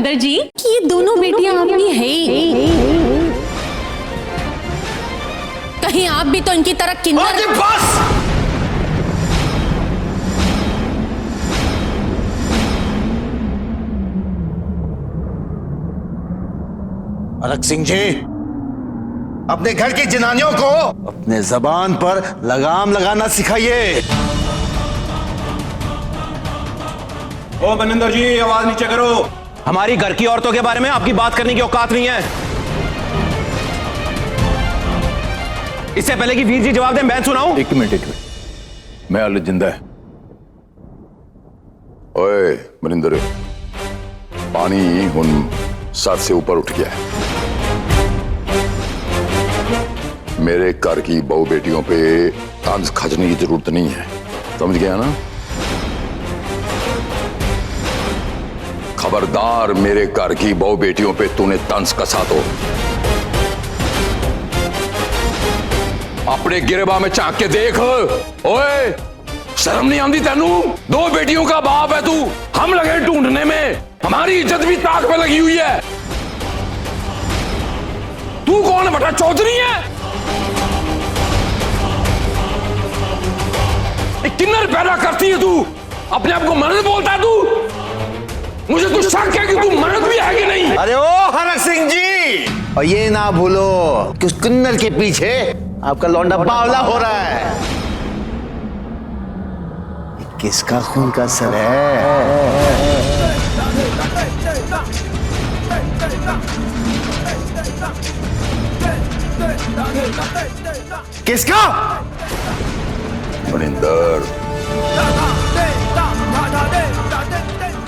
मनिंदर जी कि ये दोनों बेटियां आपकी है ही। कहीं आप भी तो इनकी तरह किन्नर। बस! अरग सिंह जी, अपने घर की जनानियों को अपने जबान पर लगाम लगाना सिखाइए। ओ मनिंदर जी, आवाज नीचे करो। हमारी घर की औरतों के बारे में आपकी बात करने की औकात नहीं है। इससे पहले कि वीर जी जवाब दें, मैं सुनाऊं? एक मिनट, मैं अल जिंदा है। ओए मनिंदर, पानी हुन सर से ऊपर उठ गया है। मेरे घर की बहू बेटियों पे तंज खजने की जरूरत नहीं है, समझ गया ना? खबरदार, मेरे घर की बहू बेटियों पे तूने तंज कसा तो अपने गिरबा में झांक के देख। ओए, शर्म नहीं आती तेनू? दो बेटियों का बाप है तू, हम लगे ढूंढने में, हमारी इज्जत भी ताक पे लगी हुई है। तू कौन है बेटा? चौधरी है? किन्नर पैदा करती है तू, अपने आप को मर्द बोलता है तू? मुझे तो शक है कि तू मर्द भी है कि नहीं। अरे ओ हरक सिंह जी, और ये ना भूलो कि उस किन्नर के पीछे आपका लौंडा बावला हो रहा है। किसका खून का असर है? किसका? मनिंदर,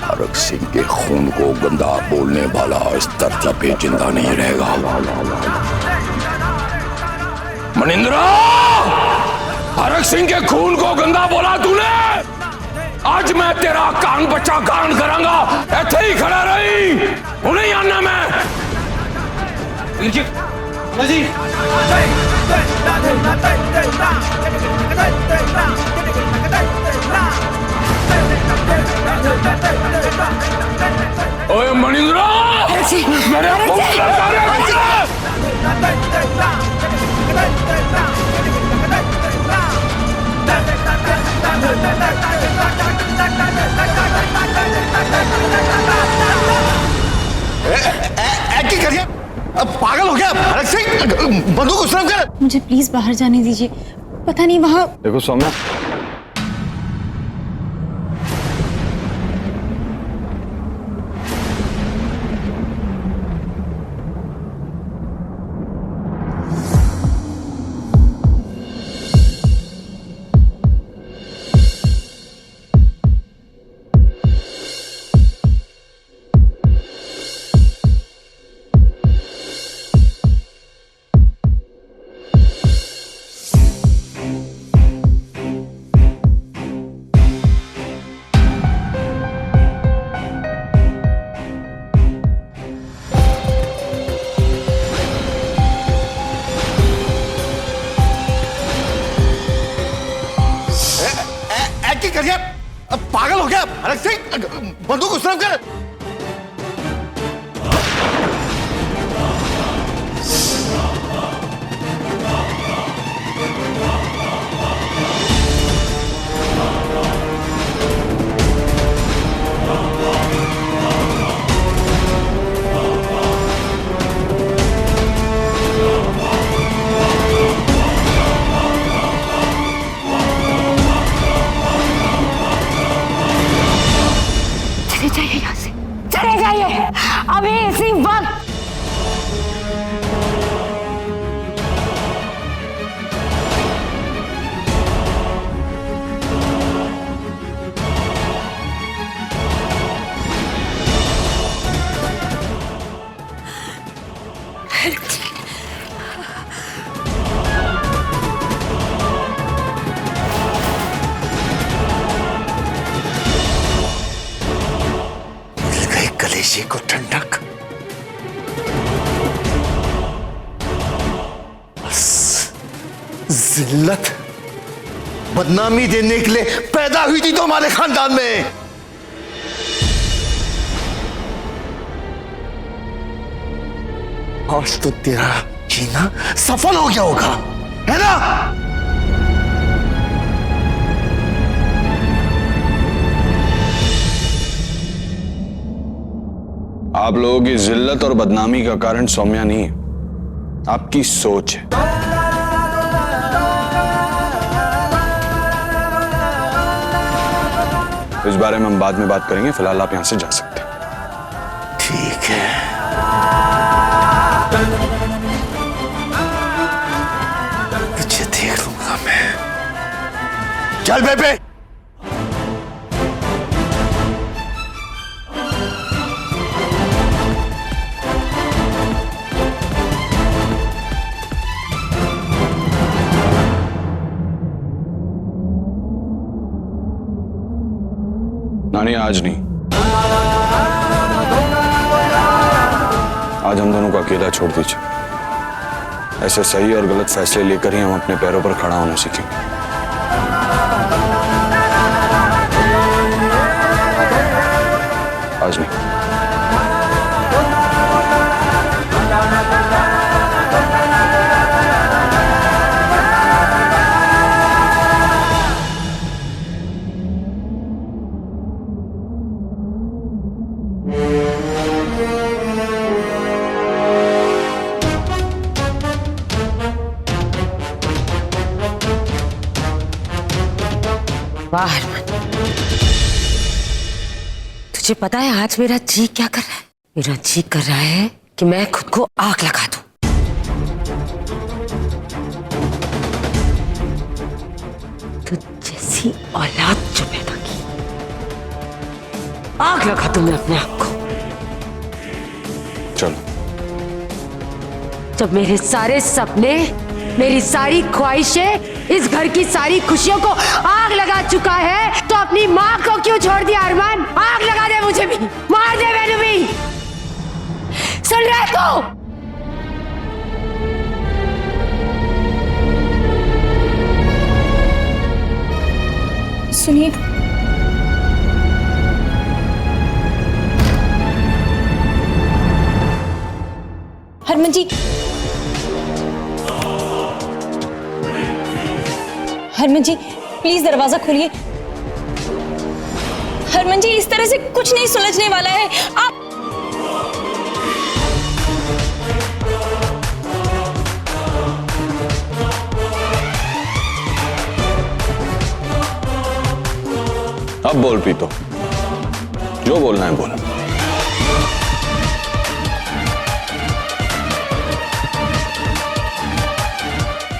हरक सिंह के खून को गंदा बोलने वाला इस धरती पे जिंदा नहीं रहेगा। मनिंद्रा, हरक सिंह के खून को गंदा बोला तूने? आज मैं तेरा कान बच्चा कान करांगा। ऐसे ही खड़ा रही, उन्हें आना मैं। जी ओए मनिंद्रा, मेरे एक्टिंग करिए। अब पागल हो गया हरक सिंह, बंदूक उस तरफ कर। मुझे प्लीज बाहर जाने दीजिए, पता नहीं वहां। देखो सौम्या, करिए। अब पागल हो गया हरक सिंह, बंदूक उस तरफ कर। जाइए यहाँ से, चले जाइए अभी इसी वक्त। कलेजे को ठंडक, बस जिल्लत बदनामी देने के लिए पैदा हुई थी तो हमारे खानदान में। आज तो तेरा जीना सफल हो गया होगा, है ना? आप लोगों की जिल्लत और बदनामी का कारण सौम्या नहीं है, आपकी सोच है। इस बारे में हम बाद में बात करेंगे, फिलहाल आप यहां से जा सकते हैं। ठीक है। तुझे देख लूंगा मैं। चल बेबे। नानी आज नहीं, आज हम दोनों को अकेला छोड़ दीजिए। ऐसे सही और गलत फैसले लेकर ही हम अपने पैरों पर खड़ा होना सीखेंगे। आज नहीं। वाह हरमन, तुझे पता है आज मेरा जी क्या कर रहा है? मेरा जी कर रहा है कि मैं खुद को आग लगा दूं। तो जैसी औलाद जो पैदा की, आग लगा दूं मैं अपने आप को। चलो। जब मेरे सारे सपने, मेरी सारी ख्वाहिशें, इस घर की सारी खुशियों को आग लगा चुका है, तो अपनी माँ को क्यों छोड़ दिया अरमान? आग लगा दे मुझे भी, मार दे मैंने भी। सुन रहे तो? सुनिए, हरमन जी, हरमन जी प्लीज दरवाजा खोलिए। हरमन जी इस तरह से कुछ नहीं सुलझने वाला है। आप अब बोल प्रीतो, जो बोलना है बोल।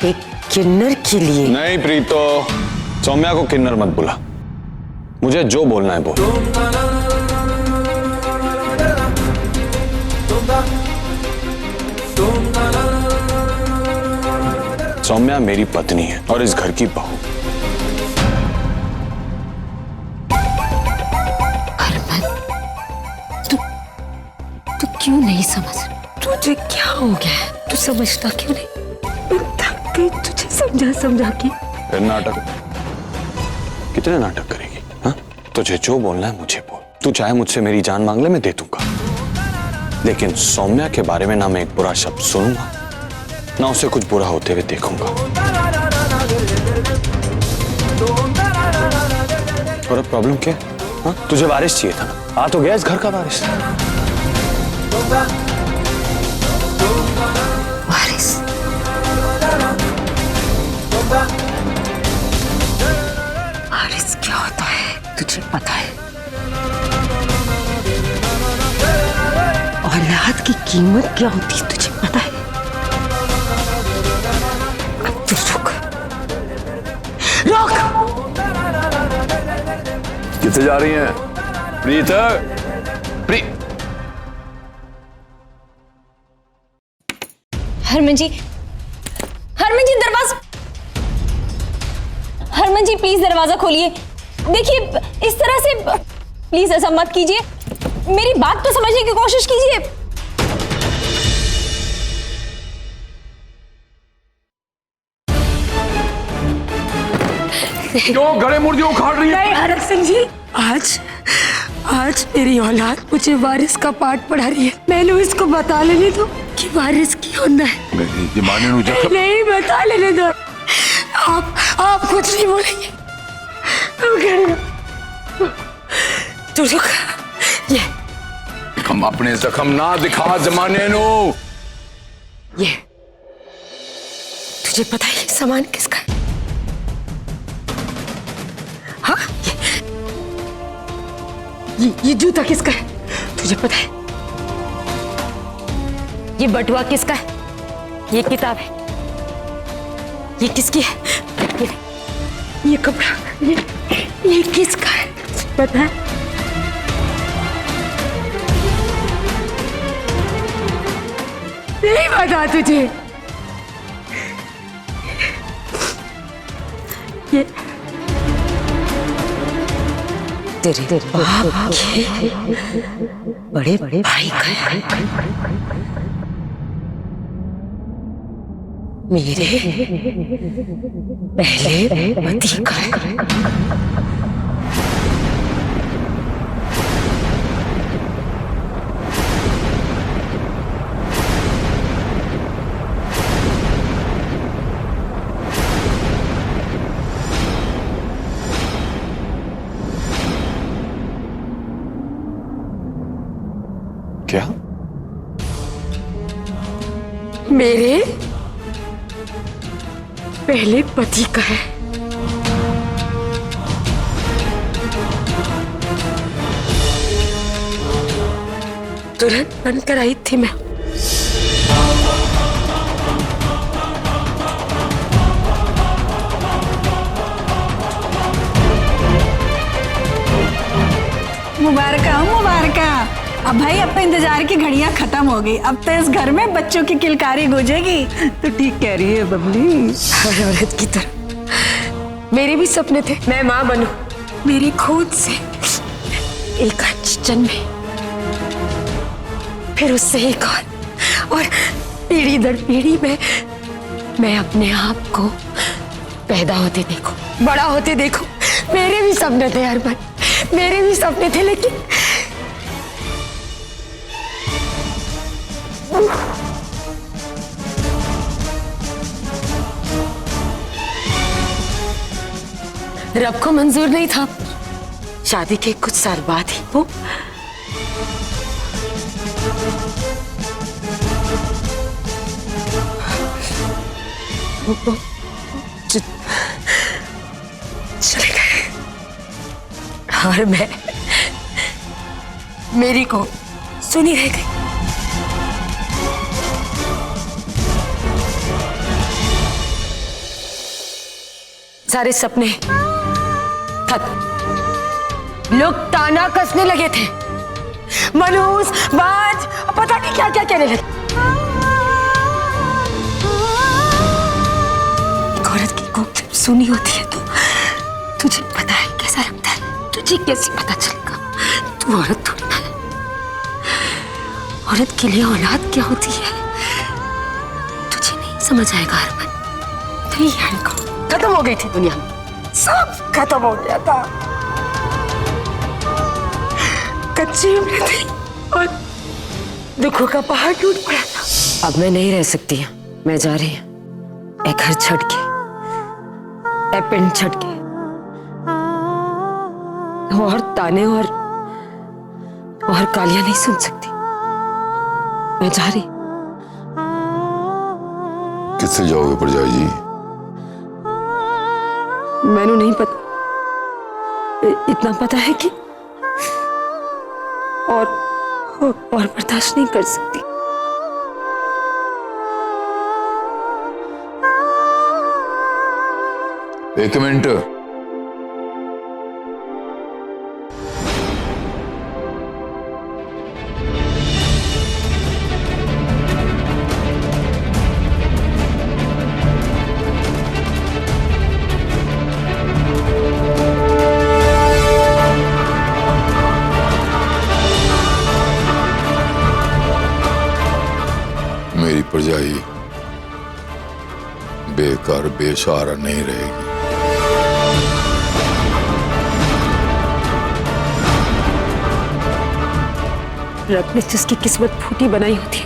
एक किन्नर के लिए? नहीं प्रीतो, सौम्या को किन्नर मत बुला, मुझे जो बोलना है बोल। सौम्या मेरी पत्नी है और इस घर की बहू। हरमन, तू क्यों नहीं समझ? तुझे क्या हो गया? तू समझता क्यों नहीं? मैं थक गई तुझे समझा के। फिर नाटक? कितने नाटक करेगी? हाँ, तुझे जो बोलना है मुझे बोल। तू चाहे मुझसे मेरी जान मांग ले, मैं दे दूंगा, लेकिन सौम्या के बारे में ना मैं एक बुरा शब्द सुनूंगा, ना उसे कुछ बुरा होते हुए देखूंगा। और अब प्रॉब्लम क्या है? हाँ, तुझे वारिस चाहिए था ना, आ तो गया इस घर का वारिस। वारिस? वारिस क्या होता है तुझे पता है? औलाद की कीमत क्या होती है तुझे पता है? अब तू रुक, रुक। कितने जा रही हैं? प्रीता, हरमन जी दरवाजा, हरमन जी प्लीज दरवाजा खोलिए। देखिए इस तरह से प्लीज ऐसा मत कीजिए, मेरी बात तो समझने की कोशिश कीजिए। क्यों गड़े मुर्दे उखाड़ रही है? नहीं हरक सिंह जी, आज मेरी औलाद मुझे वारिस का पाठ पढ़ा रही है। मैंने इसको बता लेने दो कि वारिस की होना है। मेरी जमाने नु जख्म नहीं बता लेने दो। आप कुछ नहीं बोलेंगे। तू रुक। ये हम अपने जख्म ना दिखा जमाने नु। ये तुझे पता है ये सामान किसका है? हाँ ये जूता किसका है? तुझे पता है? ये बटुआ किसका है? ये किताब है। ये किसकी है? ये कपड़ा ये किसका है? पता है? नहीं पता तुझे? ये तेरे बाप के बड़े बड़े भाई का है। मेरे पहले पति का है। क्या? मेरे पहले पति का है। तुरंत बनकर आई थी मैं। मुबारका मुबारका। अब भाई अब तो इंतजार की घड़ियां खत्म हो गई। अब तो इस घर में बच्चों की किलकारी गूंजेगी। तो ठीक कह रही है बबली। हर औरत की तरह मेरे भी सपने थे मैं माँ बनूं। मेरी खुद से एक अच्छी जन्मे, फिर उससे एक और पीढ़ी दर पीढ़ी में मैं अपने आप को पैदा होते देखूं, बड़ा होते देखूं। मेरे भी सपने थे अरमान, मेरे भी सपने थे, लेकिन रब को मंजूर नहीं था। शादी के कुछ साल बाद ही वो चले गए और मैं मेरी को सुनी रह गई। सारे सपने खत्म। लोग ताना कसने लगे थे, मनहूस, बाज, पता नहीं क्या क्या कहने लगे। एक औरत की कोख जब सुनी होती है तो तुझे पता है कैसा लगता है। तुझे कैसे पता चलेगा? तू औरत थोड़ी ना है। औरत के लिए औलाद क्या होती है तुझे नहीं समझ आएगा अरमान, नहीं आएगा। खत्म हो गई थी दुनिया में, सब खत्म हो गया था। कच्ची उम्र थी और दुखों का पहाड़ टूट पड़ा था। अब मैं नहीं रह सकती। मैं जा रही हूँ, ए घर छड़ के, ए पिंड छड़ के, और ताने और गालियां नहीं सुन सकती। मैं जा रही। किससे जाओगे परजाई जी? मैंने नहीं पता, इतना पता है कि और बर्दाश्त नहीं कर सकती। एक मिनट। मेरी परजाई बेकार बेसहारा नहीं रहेगी। रब ने जिसकी किस्मत फूटी बनाई होती है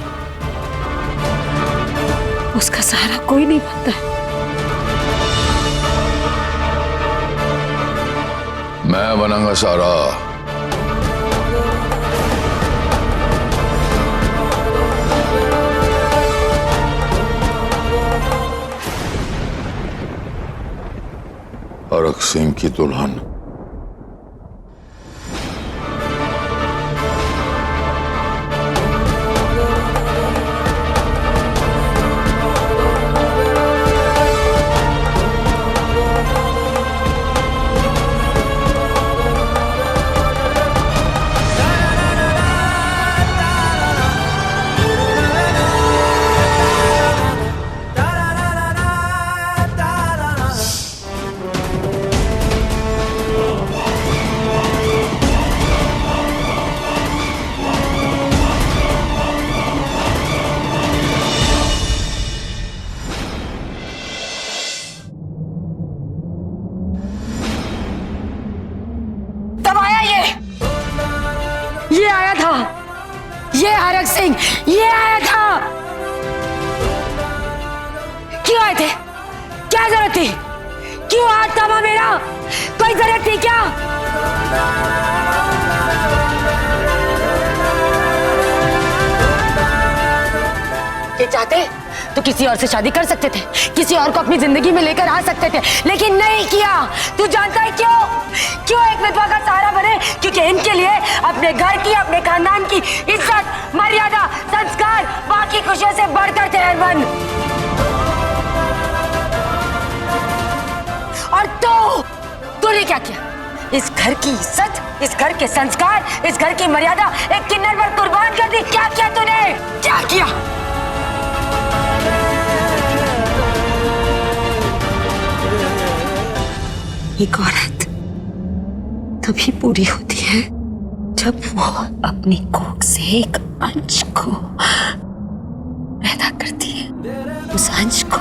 सहारा कोई नहीं बनता है। मैं बनाऊंगा सारा। हरक सिंह की दुल्हन ये आया था, ये हरक सिंह, ये आया था। क्यों आए थे? क्या जरूरत थी? क्यों हाथ थामा मेरा? कोई जरूरत थी क्या? ये चाहते तो किसी और से शादी कर सकते थे, किसी और को अपनी जिंदगी में लेकर आ सकते थे, लेकिन नहीं किया। तू जानता है क्यों? क्यों एक विधवा का सहारा बने? क्योंकि इनके लिए अपने घर की, अपने खानदान की इज्जत, मर्यादा, संस्कार, बाकी खुशियों से बढ़कर थे अरमान। और तूने क्या किया? इस घर की इज्जत, इस घर के संस्कार, इस घर की मर्यादा एक किन्नर पर कुर्बान कर दी। क्या किया तूने? क्या किया? एक औरत तभी पूरी होती है जब वो अपनी कोख से एक अंश को पैदा करती है, उस अंश को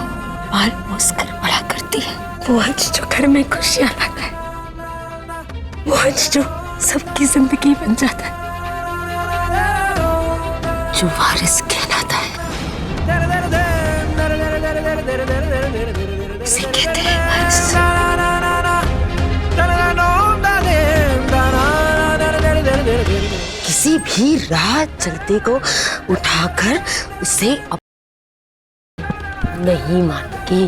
पाल पोस कर बड़ा करती है। वो अंश जो घर में खुशियां लाता है, वो अंश जो सबकी जिंदगी बन जाता है, जो वारिस कहलाता है, उसे कहते हैं वारिस। किसी भी राह चलते को उठाकर उसे नहीं मानती।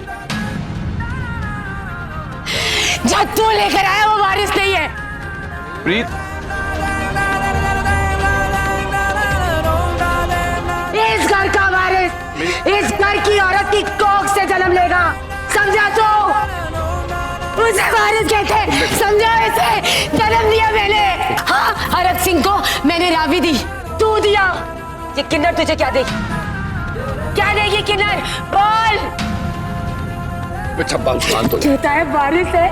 जो तू लेकर आया वो वारिस नहीं है। प्रीत, इस घर का वारिस इस घर की औरत की कोख से जन्म लेगा, समझा? तो उसे वारिस कहते हैं, समझा? इसे जन्म दिया मैंने। हाँ, हरक सिंह को मैंने रावी दी, तू दिया। ये किन्नर तुझे क्या देगी? क्या देगी किन्नर? बोल। अच्छा बात तो कहता है वारिस है।